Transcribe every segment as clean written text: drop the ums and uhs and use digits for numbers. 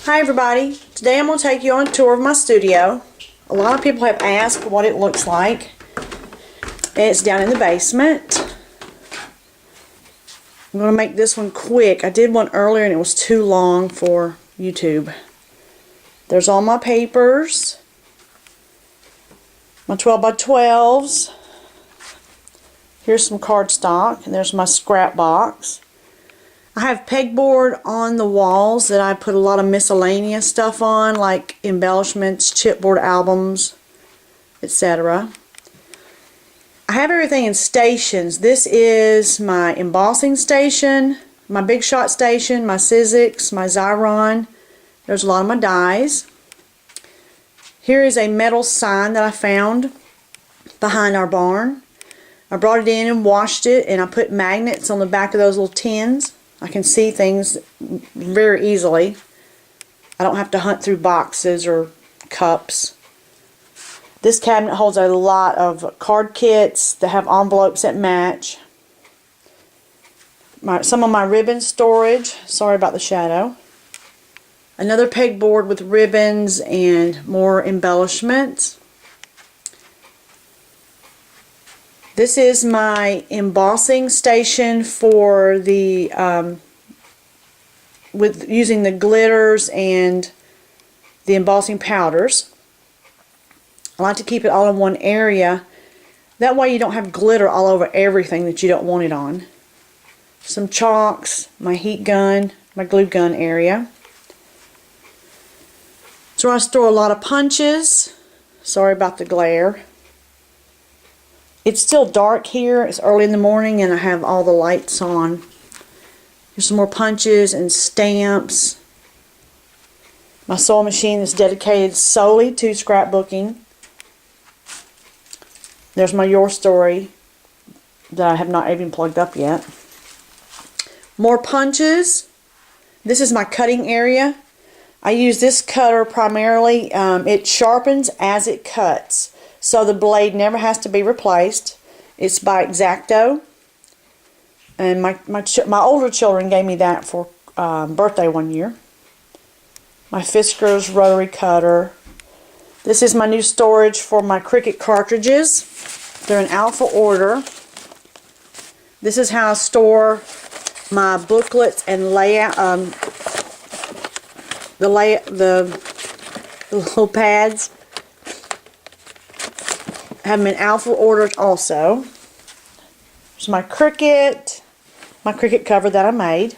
Hi everybody, today I'm going to take you on a tour of my studio. A lot of people have asked what it looks like. It's down in the basement. I'm going to make this one quick. I did one earlier and it was too long for YouTube. There's all my papers, my 12 by 12s. Here's some cardstock and there's my scrap box. I have pegboard on the walls that I put a lot of miscellaneous stuff on, like embellishments, chipboard albums, etc. I have everything in stations. This is my embossing station, my Big Shot station, my Sizzix, my Xyron. There's a lot of my dies. Here is a metal sign that I found behind our barn. I brought it in and washed it, and I put magnets on the back of those little tins. I can see things very easily. I don't have to hunt through boxes or cups. This cabinet holds a lot of card kits that have envelopes that match. Some of my ribbon storage. Sorry about the shadow. Another pegboard with ribbons and more embellishments. This is my embossing station for the with using the glitters and the embossing powders. I like to keep it all in one area. That way you don't have glitter all over everything that you don't want it on. Some chalks, my heat gun, my glue gun area. So I store a lot of punches. Sorry about the glare. It's still dark here. It's early in the morning and I have all the lights on. Here's some more punches and stamps. My sewing machine is dedicated solely to scrapbooking. There's my Your Story that I have not even plugged up yet. More punches. This is my cutting area. I use this cutter primarily. It sharpens as it cuts. So the blade never has to be replaced. It's by X-Acto. And my older children gave me that for birthday one year. My Fisker's rotary cutter. This is my new storage for my Cricut cartridges. They're in alpha order. This is how I store my booklets and layout, the little pads. I have them in alpha orders also. There's my Cricut cover that I made.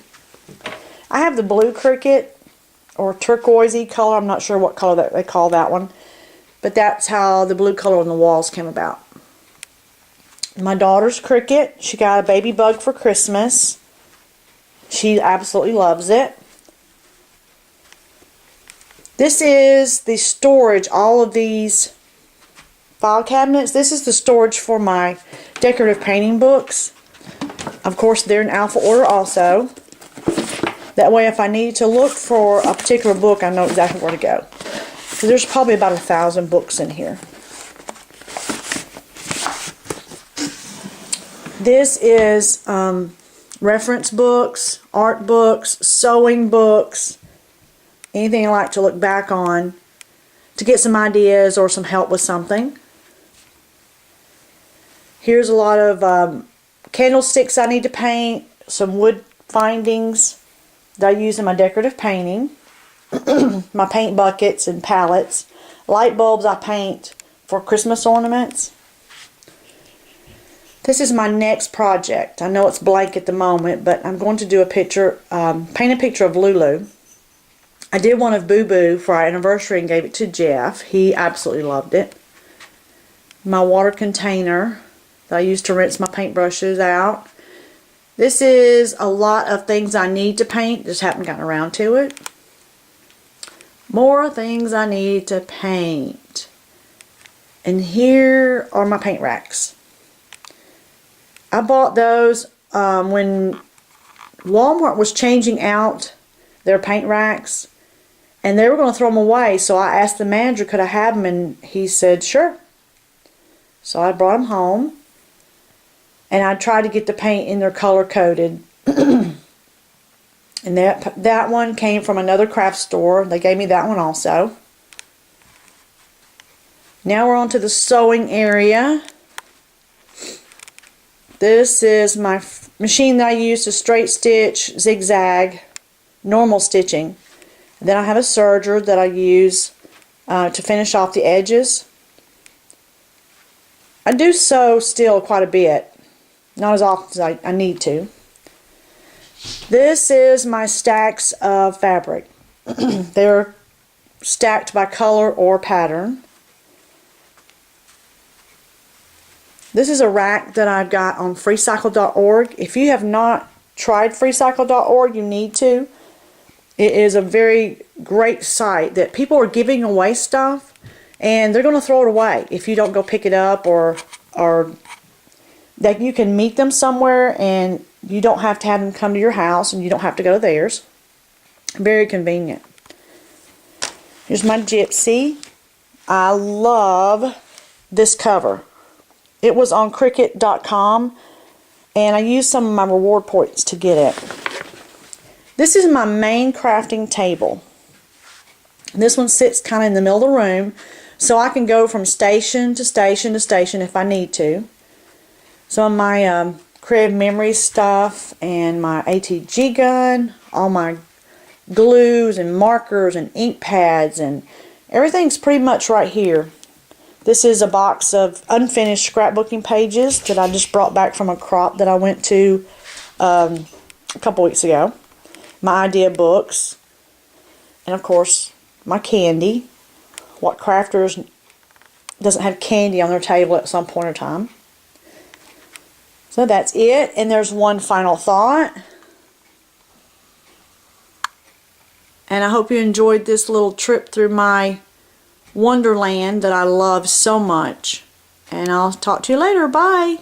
I have the blue Cricut, or turquoisey color. I'm not sure what color that they call that one, but that's how the blue color on the walls came about. My daughter's Cricut. She got a baby bug for Christmas. She absolutely loves it. This is the storage, all of these file cabinets. This is the storage for my decorative painting books. Of course, they're in alpha order also. That way, if I need to look for a particular book, I know exactly where to go. So there's probably about 1,000 books in here. This is reference books, art books, sewing books, anything I like to look back on to get some ideas or some help with something. Here's a lot of candlesticks I need to paint, some wood findings that I use in my decorative painting, my paint buckets and palettes, light bulbs I paint for Christmas ornaments. This is my next project. I know it's blank at the moment, but I'm going to do a picture, paint a picture of Lulu. I did one of Boo Boo for our anniversary and gave it to Jeff. He absolutely loved it. My water container that I use to rinse my paintbrushes out. This is a lot of things I need to paint, just haven't gotten around to it. More things I need to paint. And here are my paint racks. I bought those when Walmart was changing out their paint racks, and they were going to throw them away, so I asked the manager could I have them, and he said sure. So I brought them home, and I tried to get the paint in there color coded. And that one came from another craft store. They gave me that one also. Now we're on to the sewing area. This is my machine that I use to straight stitch, zigzag, normal stitching. And then I have a serger that I use to finish off the edges. I do sew still quite a bit, not as often as I need to. This is my stacks of fabric. They're stacked by color or pattern. This is a rack that I've got on freecycle.org. If you have not tried freecycle.org, you need to. It is a very great site that people are giving away stuff and they're going to throw it away if you don't go pick it up, or that you can meet them somewhere and you don't have to have them come to your house and you don't have to go to theirs. Very convenient. Here's my gypsy. I love this cover. It was on Cricut.com and I used some of my reward points to get it. This is my main crafting table. This one sits kind of in the middle of the room, so I can go from station to station to station if I need to. Some of my Creative Memories stuff and my ATG gun, all my glues and markers and ink pads, and everything's pretty much right here. This is a box of unfinished scrapbooking pages that I just brought back from a crop that I went to a couple weeks ago. My idea books, and of course my candy. What crafters doesn't have candy on their table at some point in time? So that's it, and there's one final thought. And I hope you enjoyed this little trip through my wonderland that I love so much. And I'll talk to you later. Bye.